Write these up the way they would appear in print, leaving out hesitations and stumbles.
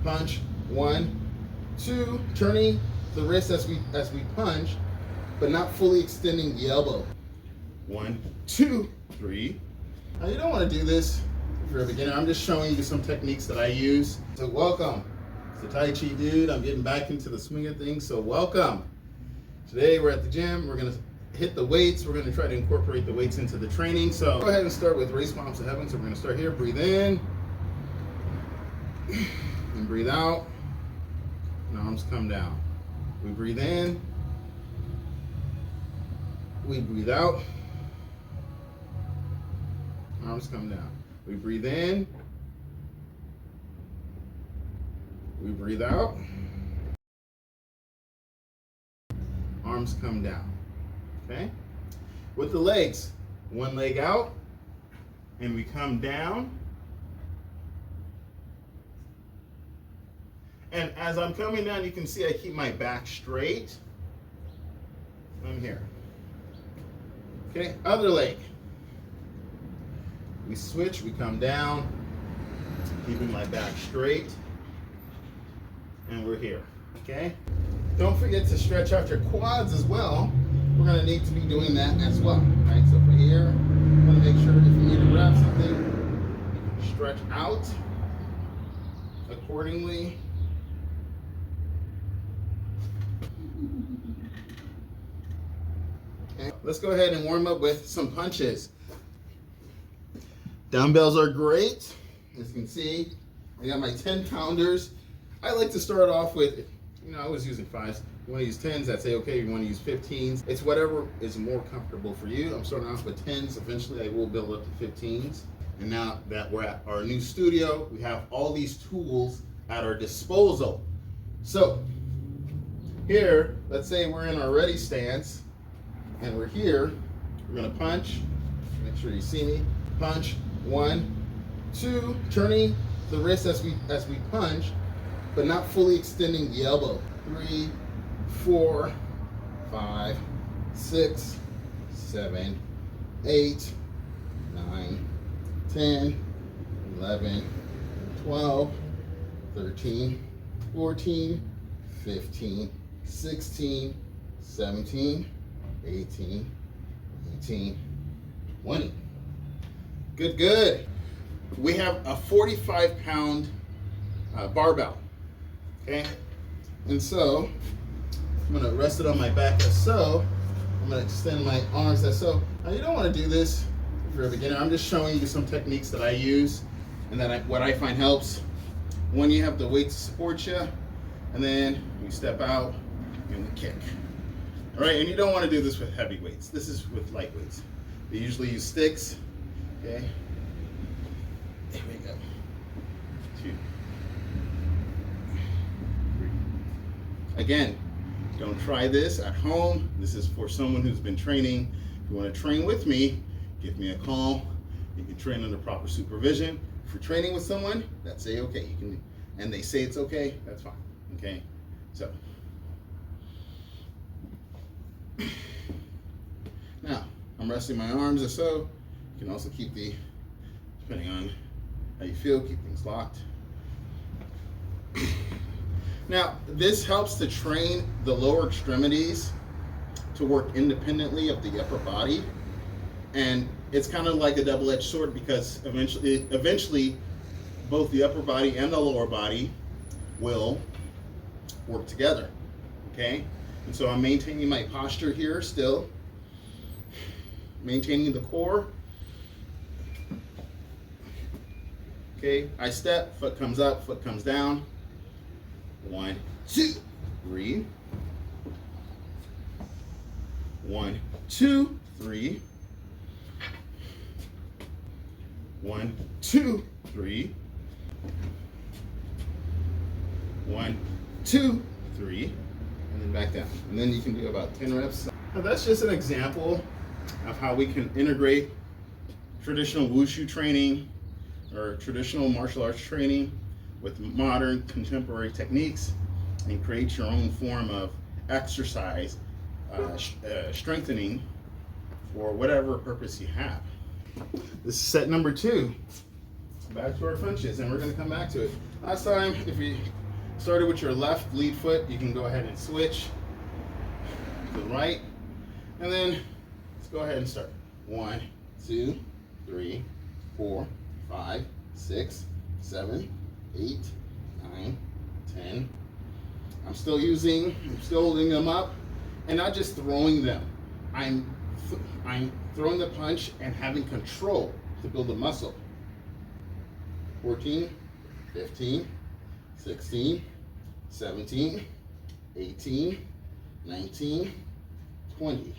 punch, 1, 2, turning the wrist as we punch, but not fully extending the elbow. 1, 2, 3. Now you don't want to do this if you're a beginner. I'm just showing you some techniques that I use. So welcome. It's the Tai Chi dude. I'm getting back into the swing of things, so welcome. Today we're at the gym. We're gonna hit the weights. We're gonna try to incorporate the weights into the training. So go ahead and start with raise palms to heaven. So we're gonna start here. Breathe in and breathe out. And arms come down. We breathe in. We breathe out. Arms come down. We breathe in. We breathe out. Arms come down. Okay? With the legs, one leg out, and we come down. And as I'm coming down, you can see I keep my back straight. I'm here. Okay, other leg. We switch, we come down, keeping my back straight, and we're here, okay? Don't forget to stretch out your quads as well. We're gonna need to be doing that as well, right? So for here, I'm gonna make sure if you need to grab something, you can stretch out accordingly. Okay, let's go ahead and warm up with some punches. Dumbbells are great. As you can see, I got my 10 pounders. I like to start off with, I was using 5s. You want to use 10s, that's okay. You want to use 15s. It's whatever is more comfortable for you. I'm starting off with 10s. Eventually, I will build up to 15s. And now that we're at our new studio, we have all these tools at our disposal. So here, let's say we're in our ready stance, and we're here. We're going to punch. Make sure you see me. Punch. 1, 2, turning the wrist as we punch, but not fully extending the elbow. 3, 4, 5, 6, 7, 8, 9, 10, 11, 12, 13, 14, 15, 16, 17, 18, 19, 20. Good, good. We have a 45-pound barbell, okay? And so, I'm gonna rest it on my back as so. I'm gonna extend my arms as so. Now you don't wanna do this if you're a beginner. I'm just showing you some techniques that I use and that what I find helps. One, you have the weight to support you, and then we step out and we kick. All right, and you don't wanna do this with heavy weights. This is with light weights. They usually use sticks. Okay, there we go. 2, 3. Again, don't try this at home. This is for someone who's been training. If you want to train with me, give me a call. You can train under proper supervision. If you're training with someone, that's okay. You can, and they say it's okay, that's fine. Okay, so now I'm resting my arms as so. You can also keep depending on how you feel, keep things locked. Now, this helps to train the lower extremities to work independently of the upper body. And it's kind of like a double-edged sword because eventually both the upper body and the lower body will work together, okay? And so I'm maintaining my posture here still, maintaining the core. Okay, I step, foot comes up, foot comes down. 1, 2, 3. 1, 2, 3. 1, 2, 3. 1, 2, 3. And then back down. And then you can do about 10 reps. Now that's just an example of how we can integrate traditional wushu training or traditional martial arts training with modern contemporary techniques and create your own form of exercise strengthening for whatever purpose you have. This is set number 2. back to our punches, and we're going to come back to it. Last time, if you started with your left lead foot, you can go ahead and switch to the right, and then let's go ahead and start. 1, 2, 3, 4, 5, 6, 7, 8, 9, 10. I'm still holding them up, and not just throwing them. I'm throwing the punch and having control to build a muscle. 14, 15, 16, 17, 18, 19, 20.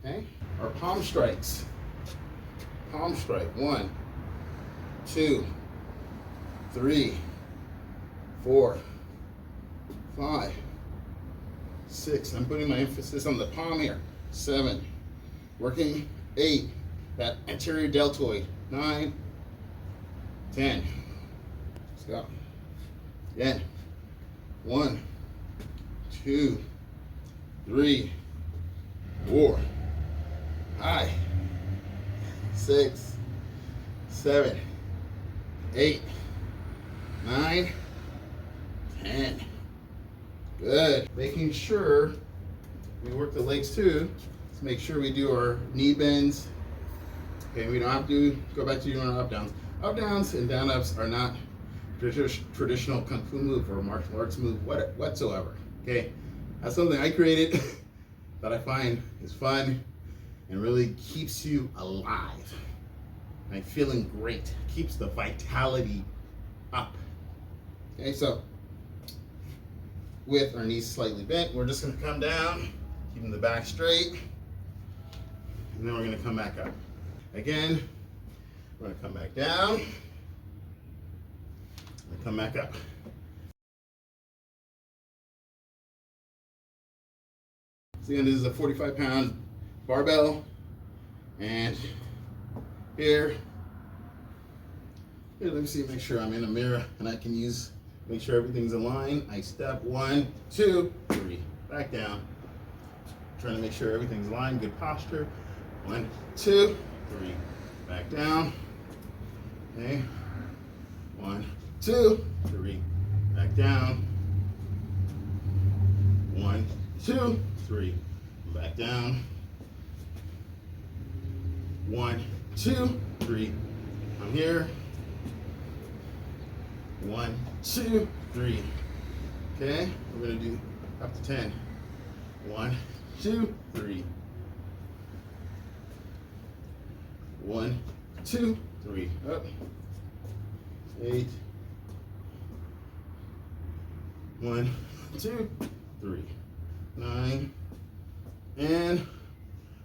Okay? Our palm strikes. Palm strike. 1, 2, 3, 4, 5, 6. I'm putting my emphasis on the palm here. 7. Working. 8. That anterior deltoid. 9, 10. Let's go. Again. 1, 2, 3, 4, 5, 6, 7, 8, 9, 10. Good. Making sure we work the legs too. Let's make sure we do our knee bends. Okay, we don't have to go back to doing our up downs. Up downs and down ups are not traditional kung fu move or martial arts move whatsoever. Okay, that's something I created that I find is fun and really keeps you alive. And feeling great, keeps the vitality up. Okay, so with our knees slightly bent, we're just going to come down, keeping the back straight, and then we're going to come back up. Again, we're going to come back down, and come back up. So again, this is a 45-pound barbell, and here, let me see, make sure I'm in a mirror and I can make sure everything's aligned. I step 1, 2, 3, back down. Trying to make sure everything's aligned, good posture. 1, 2, 3, back down. Okay. 1, 2, 3, back down. 1, 2, 3, back down. 1, 2, 3. I'm here. 1, 2, 3. Okay, we're gonna do up to 10. 1, 2, 3. 1, 2, 3. Up. 8. 1, 2, 3. 9. And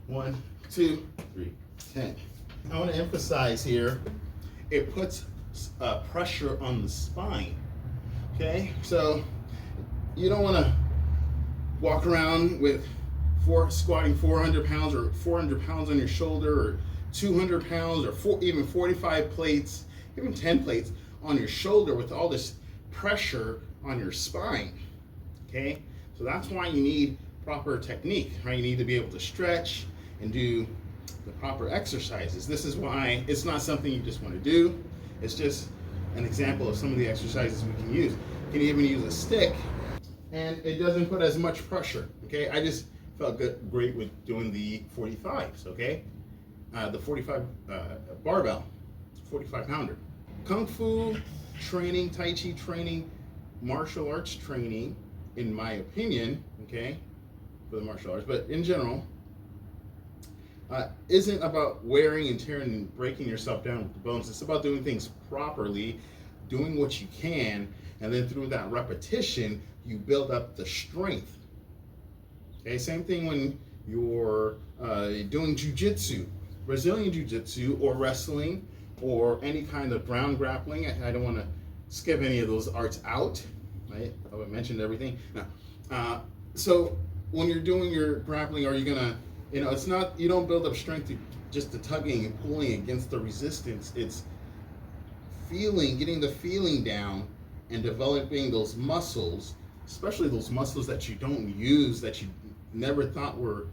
1, 2, 3. 10. I want to emphasize here, it puts pressure on the spine. Okay, so you don't want to walk around with squatting 400 pounds or 400 pounds on your shoulder, or 200 pounds, or even 45 plates, even 10 plates on your shoulder with all this pressure on your spine. Okay, so that's why you need proper technique, right? You need to be able to stretch and do the proper exercises. This is why it's not something you just want to do. It's just an example of some of the exercises we can use. You can even use a stick, and it doesn't put as much pressure. Okay, I just felt great with doing the 45s. Okay, the 45 barbell, 45 pounder. Kung Fu training, Tai Chi training, martial arts training, in my opinion, okay, for the martial arts, but in general, isn't about wearing and tearing and breaking yourself down with the bones. It's about doing things properly, doing what you can, and then through that repetition, you build up the strength. Okay, same thing when you're doing jiu-jitsu, Brazilian jiu-jitsu, or wrestling, or any kind of ground grappling. I don't want to skip any of those arts out, right? I mentioned everything. Now, so when you're doing your grappling, are you gonna, it's not, you don't build up strength just the tugging and pulling against the resistance. It's getting the feeling down and developing those muscles, especially those muscles that you don't use, that you never thought were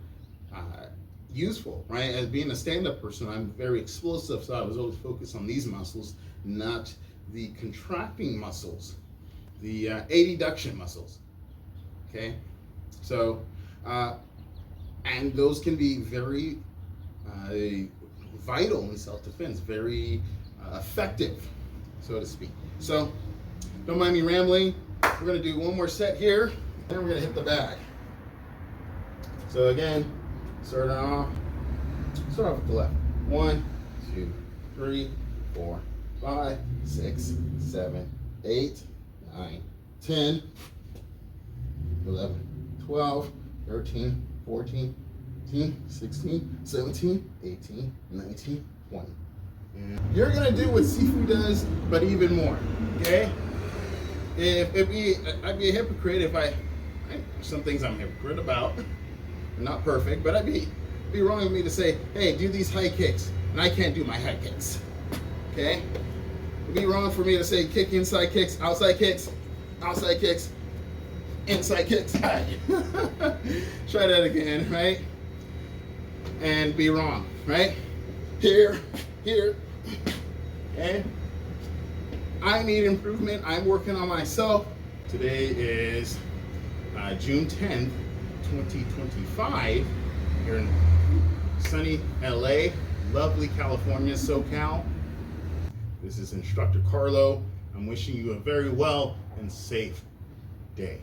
useful, right? As being a stand-up person, I'm very explosive, so I was always focused on these muscles, not the contracting muscles, the adduction muscles. Okay, so and those can be very vital in self-defense, very effective, so to speak. So don't mind me rambling. We're gonna do one more set here, then we're gonna hit the bag. So again, start off with the left. 1, 2, 3, 4, 5, 6, 7, 8, 9, 10, 11, 12, 13, 14, 15, 16, 17, 18, 19, 20. And you're gonna do what Sifu does, but even more, okay? I'd be a hypocrite if some things I'm a hypocrite about. I'm not perfect, but I'd be wrong of me to say, hey, do these high kicks, and I can't do my high kicks, okay? It'd be wrong for me to say kick inside kicks, outside kicks, inside kicks. Try that again, right? And be wrong, right? Here, okay? I need improvement. I'm working on myself. Today is June 10th, 2025, here in sunny LA, lovely California, SoCal. This is Instructor Carlo. I'm wishing you a very well and safe day.